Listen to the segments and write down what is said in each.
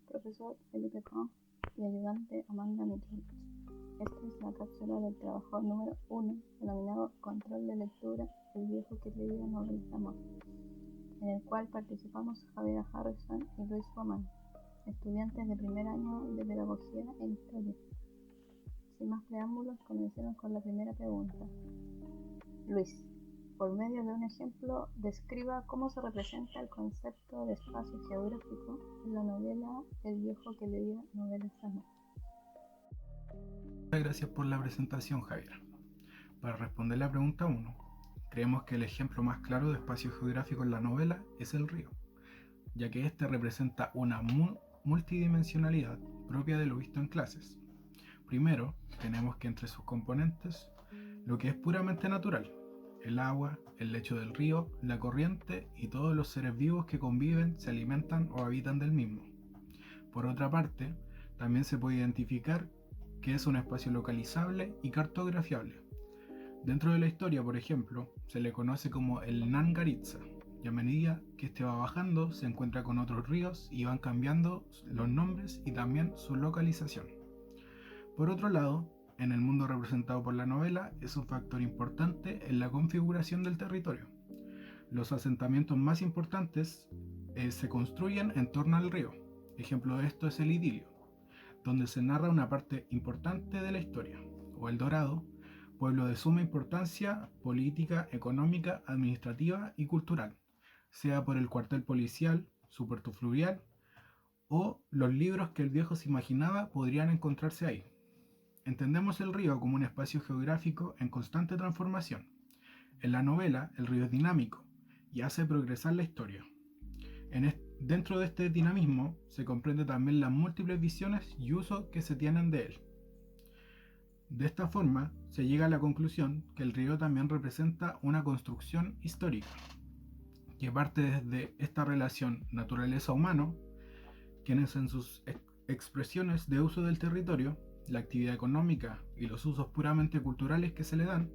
profesor Felipe Kahn y ayudante Amanda Mitchell. Esta es la cápsula del trabajo número 1, denominado Control de lectura, el viejo que leía novelas de amor, en el cual participamos Javiera Harrison y Luis Román, estudiantes de primer año de Pedagogía en Historia. Sin más preámbulos, comencemos con la primera pregunta. Luis, por medio de un ejemplo, describa cómo se representa el concepto de espacio geográfico en la novela El viejo que leía novelas de amor. Muchas gracias por la presentación, Javier. Para responder la pregunta 1, creemos que el ejemplo más claro de espacio geográfico en la novela es el río, ya que este representa una multidimensionalidad propia de lo visto en clases. Primero, tenemos que entre sus componentes, lo que es puramente natural, el agua, el lecho del río, la corriente y todos los seres vivos que conviven, se alimentan o habitan del mismo. Por otra parte, también se puede identificar que es un espacio localizable y cartografiable. Dentro de la historia, por ejemplo, se le conoce como el Nangaritza, y a medida que este va bajando se encuentra con otros ríos y van cambiando los nombres y también su localización. Por otro lado, en el mundo representado por la novela es un factor importante en la configuración del territorio. Los asentamientos más importantes se construyen en torno al río. Ejemplo de esto es el idilio, donde se narra una parte importante de la historia, o El Dorado, pueblo de suma importancia política, económica, administrativa y cultural, sea por el cuartel policial, su puerto fluvial, o los libros que el viejo se imaginaba podrían encontrarse ahí. Entendemos el río como un espacio geográfico en constante transformación. En la novela, el río es dinámico y hace progresar la historia. Dentro de este dinamismo se comprende también las múltiples visiones y usos que se tienen de él. De esta forma, se llega a la conclusión que el río también representa una construcción histórica, que parte desde esta relación naturaleza-humano, quienes en sus expresiones de uso del territorio, la actividad económica y los usos puramente culturales que se le dan,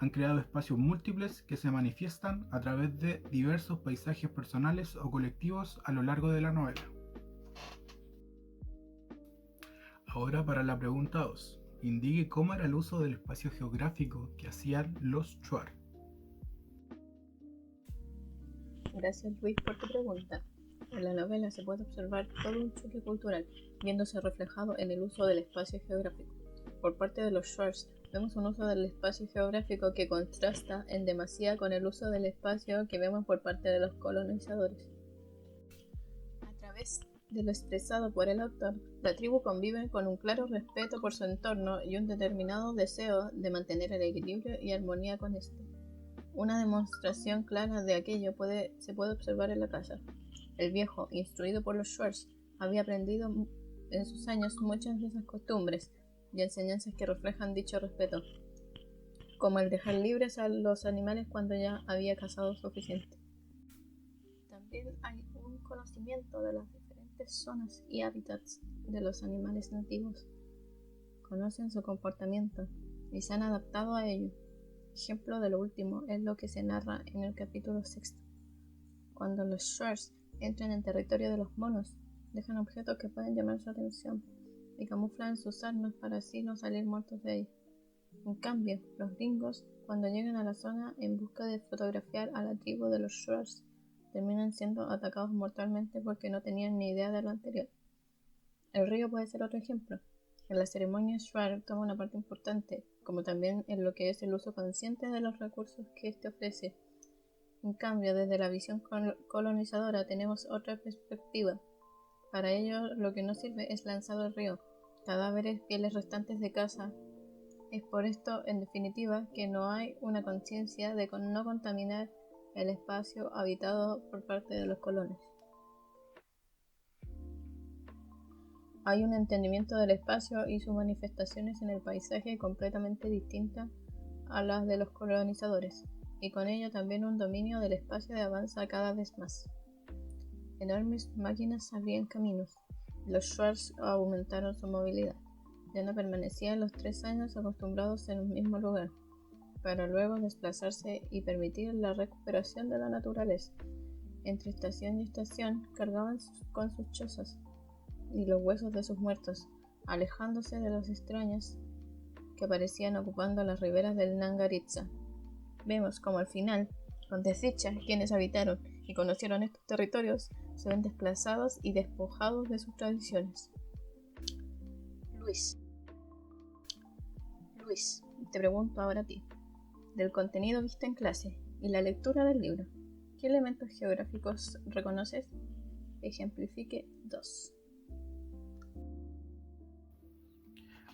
han creado espacios múltiples que se manifiestan a través de diversos paisajes personales o colectivos a lo largo de la novela. Ahora para la pregunta 2. Indique cómo era el uso del espacio geográfico que hacían los Shuar. Gracias Luis por tu pregunta. En la novela se puede observar todo un choque cultural, viéndose reflejado en el uso del espacio geográfico. Por parte de los Shuars, vemos un uso del espacio geográfico que contrasta en demasía con el uso del espacio que vemos por parte de los colonizadores. A través de lo expresado por el autor, la tribu convive con un claro respeto por su entorno y un determinado deseo de mantener el equilibrio y armonía con este. Una demostración clara de aquello se puede observar en la casa. El viejo, instruido por los Shuars, había aprendido en sus años muchas de esas costumbres y enseñanzas que reflejan dicho respeto, como el dejar libres a los animales cuando ya había cazado suficiente. También hay un conocimiento de las diferentes zonas y hábitats de los animales nativos. Conocen su comportamiento y se han adaptado a ello. Ejemplo de lo último es lo que se narra en el capítulo 6. Cuando los Shuars entran en territorio de los monos, dejan objetos que pueden llamar su atención y camuflan sus armas para así no salir muertos de ahí. En cambio, los gringos, cuando llegan a la zona en busca de fotografiar a la tribu de los Shuars, terminan siendo atacados mortalmente porque no tenían ni idea de lo anterior. El río puede ser otro ejemplo. En la ceremonia Shuar toma una parte importante, como también en lo que es el uso consciente de los recursos que éste ofrece. En cambio, desde la visión colonizadora tenemos otra perspectiva. Para ello, lo que no sirve es lanzado al río, cadáveres, pieles restantes de caza. Es por esto, en definitiva, que no hay una conciencia de no contaminar el espacio habitado por parte de los colonos. Hay un entendimiento del espacio y sus manifestaciones en el paisaje completamente distinta a las de los colonizadores, y con ello también un dominio del espacio que avanza cada vez más. Enormes máquinas abrían caminos, y los Shuars aumentaron su movilidad. Ya no permanecían los 3 años acostumbrados en un mismo lugar, para luego desplazarse y permitir la recuperación de la naturaleza. Entre estación y estación cargaban con sus chozas. y los huesos de sus muertos, alejándose de los extraños que aparecían ocupando las riberas del Nangaritza. Vemos como al final, con desdicha, quienes habitaron y conocieron estos territorios se ven desplazados y despojados de sus tradiciones. Luis, te pregunto ahora a ti, del contenido visto en clase y la lectura del libro, ¿qué elementos geográficos reconoces? Ejemplifique 2.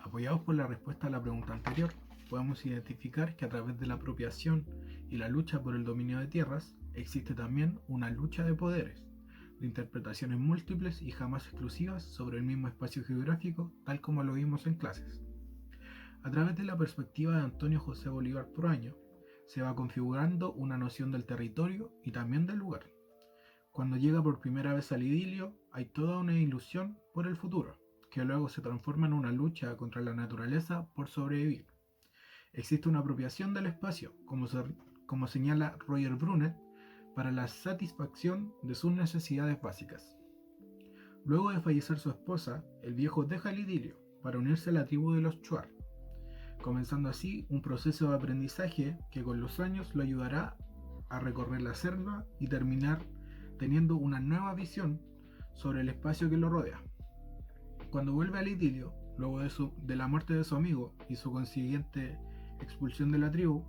Apoyados por la respuesta a la pregunta anterior, podemos identificar que a través de la apropiación y la lucha por el dominio de tierras, existe también una lucha de poderes, de interpretaciones múltiples y jamás exclusivas sobre el mismo espacio geográfico, tal como lo vimos en clases. A través de la perspectiva de Antonio José Bolívar Proaño, se va configurando una noción del territorio y también del lugar. Cuando llega por primera vez al idilio, hay toda una ilusión por el futuro, que luego se transforma en una lucha contra la naturaleza por sobrevivir. Existe una apropiación del espacio, como señala Roger Brunet, para la satisfacción de sus necesidades básicas. Luego de fallecer su esposa, el viejo deja el idilio para unirse a la tribu de los Chuar, comenzando así un proceso de aprendizaje que con los años lo ayudará a recorrer la selva y terminar teniendo una nueva visión sobre el espacio que lo rodea. Cuando vuelve al idilio, luego de la muerte de su amigo y su consiguiente expulsión de la tribu,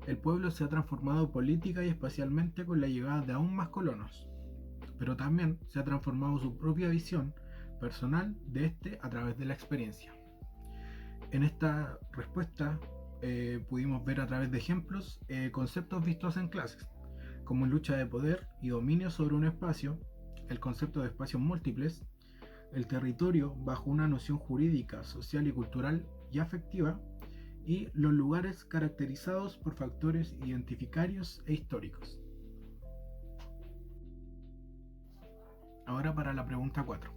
el pueblo se ha transformado política y espacialmente con la llegada de aún más colonos, pero también se ha transformado su propia visión personal de este a través de la experiencia. En esta respuesta pudimos ver a través de ejemplos conceptos vistos en clases, como lucha de poder y dominio sobre un espacio, el concepto de espacios múltiples, el territorio bajo una noción jurídica, social y cultural y afectiva, y los lugares caracterizados por factores identificarios e históricos. Ahora para la pregunta 4.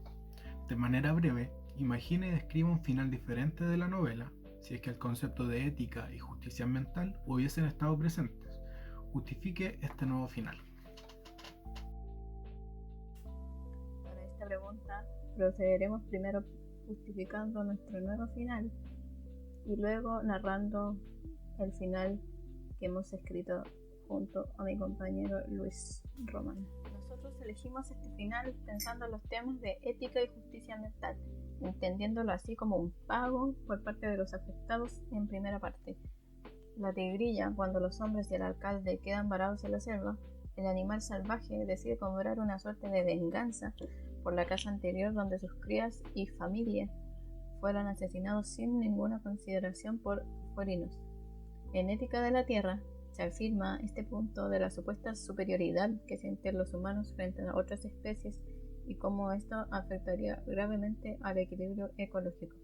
De manera breve, imagine y describa un final diferente de la novela si es que el concepto de ética y justicia ambiental hubiesen estado presentes. Justifique este nuevo final. Para esta pregunta procederemos primero justificando nuestro nuevo final y luego narrando el final que hemos escrito junto a mi compañero Luis Román. Nosotros elegimos este final pensando en los temas de ética y justicia ambiental, entendiéndolo así como un pago por parte de los afectados en primera parte. La tigrilla, cuando los hombres y el alcalde quedan varados en la selva, el animal salvaje decide cobrar una suerte de venganza por la casa anterior donde sus crías y familia fueron asesinados sin ninguna consideración por forinos. En Ética de la Tierra se afirma este punto de la supuesta superioridad que sienten los humanos frente a otras especies y cómo esto afectaría gravemente al equilibrio ecológico.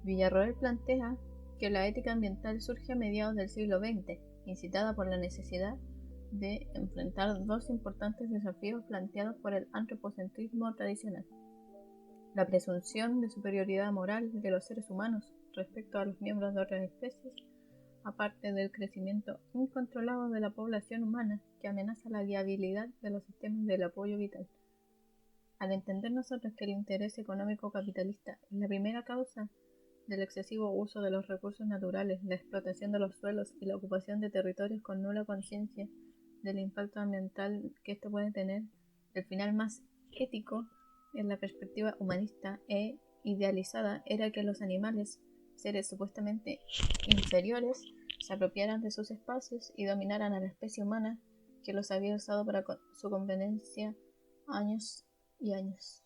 Villarroel plantea que la ética ambiental surge a mediados del siglo XX, incitada por la necesidad de enfrentar dos importantes desafíos planteados por el antropocentrismo tradicional: la presunción de superioridad moral de los seres humanos respecto a los miembros de otras especies, aparte del crecimiento incontrolado de la población humana que amenaza la viabilidad de los sistemas del apoyo vital. Al entender nosotros que el interés económico capitalista es la primera causa del excesivo uso de los recursos naturales, la explotación de los suelos y la ocupación de territorios con nula conciencia del impacto ambiental que esto puede tener, el final más ético en la perspectiva humanista e idealizada era que los animales, seres supuestamente inferiores, se apropiaran de sus espacios y dominaran a la especie humana que los había usado para su conveniencia años y años.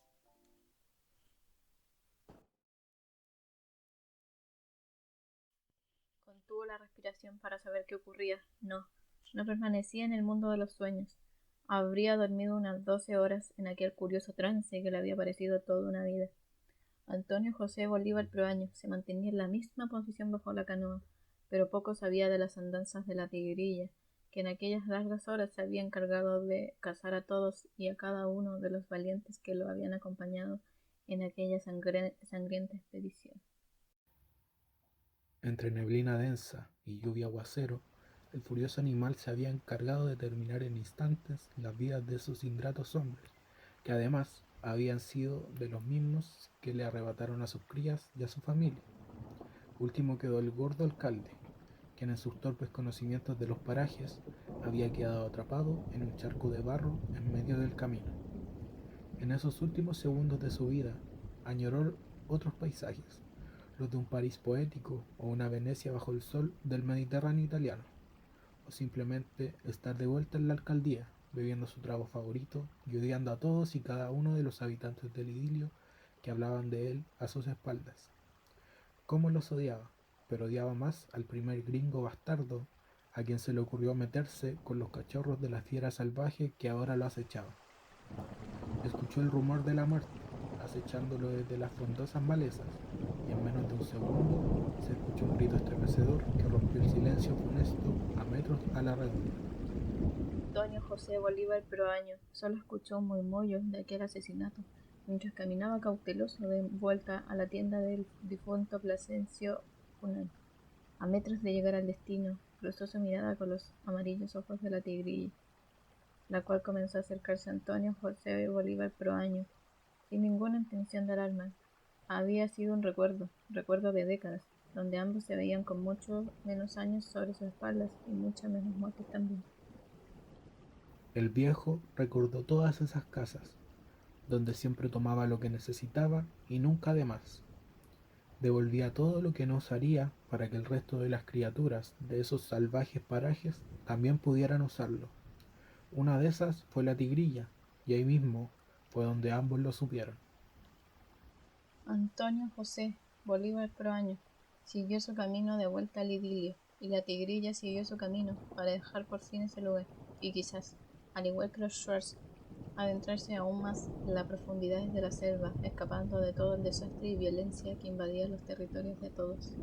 Contuvo la respiración para saber qué ocurría. No permanecía en el mundo de los sueños. Habría dormido unas 12 horas en aquel curioso trance que le había parecido toda una vida. Antonio José Bolívar Proaño se mantenía en la misma posición bajo la canoa, pero poco sabía de las andanzas de la tigrilla, que en aquellas largas horas se había encargado de cazar a todos y a cada uno de los valientes que lo habían acompañado en aquella sangrienta expedición. Entre neblina densa y lluvia aguacero, el furioso animal se había encargado de terminar en instantes las vidas de esos ingratos hombres, que además, habían sido de los mismos que le arrebataron a sus crías y a su familia. Último quedó el gordo alcalde, quien en sus torpes conocimientos de los parajes había quedado atrapado en un charco de barro en medio del camino. En esos últimos segundos de su vida, añoró otros paisajes, los de un París poético o una Venecia bajo el sol del Mediterráneo italiano, o simplemente estar de vuelta en la alcaldía, bebiendo su trago favorito y odiando a todos y cada uno de los habitantes del idilio que hablaban de él a sus espaldas. ¿Cómo los odiaba? Pero odiaba más al primer gringo bastardo a quien se le ocurrió meterse con los cachorros de la fiera salvaje que ahora lo acechaba. Escuchó el rumor de la muerte, acechándolo desde las frondosas malezas, y en menos de un segundo se escuchó un grito estremecedor que rompió el silencio funesto a metros a la redonda. Antonio José Bolívar Proaño solo escuchó un murmullo de aquel asesinato, mientras caminaba cauteloso de vuelta a la tienda del difunto Plasencio Cunán. A metros de llegar al destino, cruzó su mirada con los amarillos ojos de la tigrilla, la cual comenzó a acercarse a Antonio José Bolívar Proaño, sin ninguna intención de alarmar. Había sido un recuerdo de décadas, donde ambos se veían con mucho menos años sobre sus espaldas y muchas menos muertes también. El viejo recordó todas esas casas, donde siempre tomaba lo que necesitaba y nunca de más. Devolvía todo lo que no usaría para que el resto de las criaturas de esos salvajes parajes también pudieran usarlo. Una de esas fue la tigrilla, y ahí mismo fue donde ambos lo supieron. Antonio José Bolívar Proaño siguió su camino de vuelta al idilio, y la tigrilla siguió su camino para dejar por fin ese lugar, y quizás, al igual que los Schwartz, adentrarse aún más en las profundidades de la selva, escapando de todo el desastre y violencia que invadía los territorios de todos.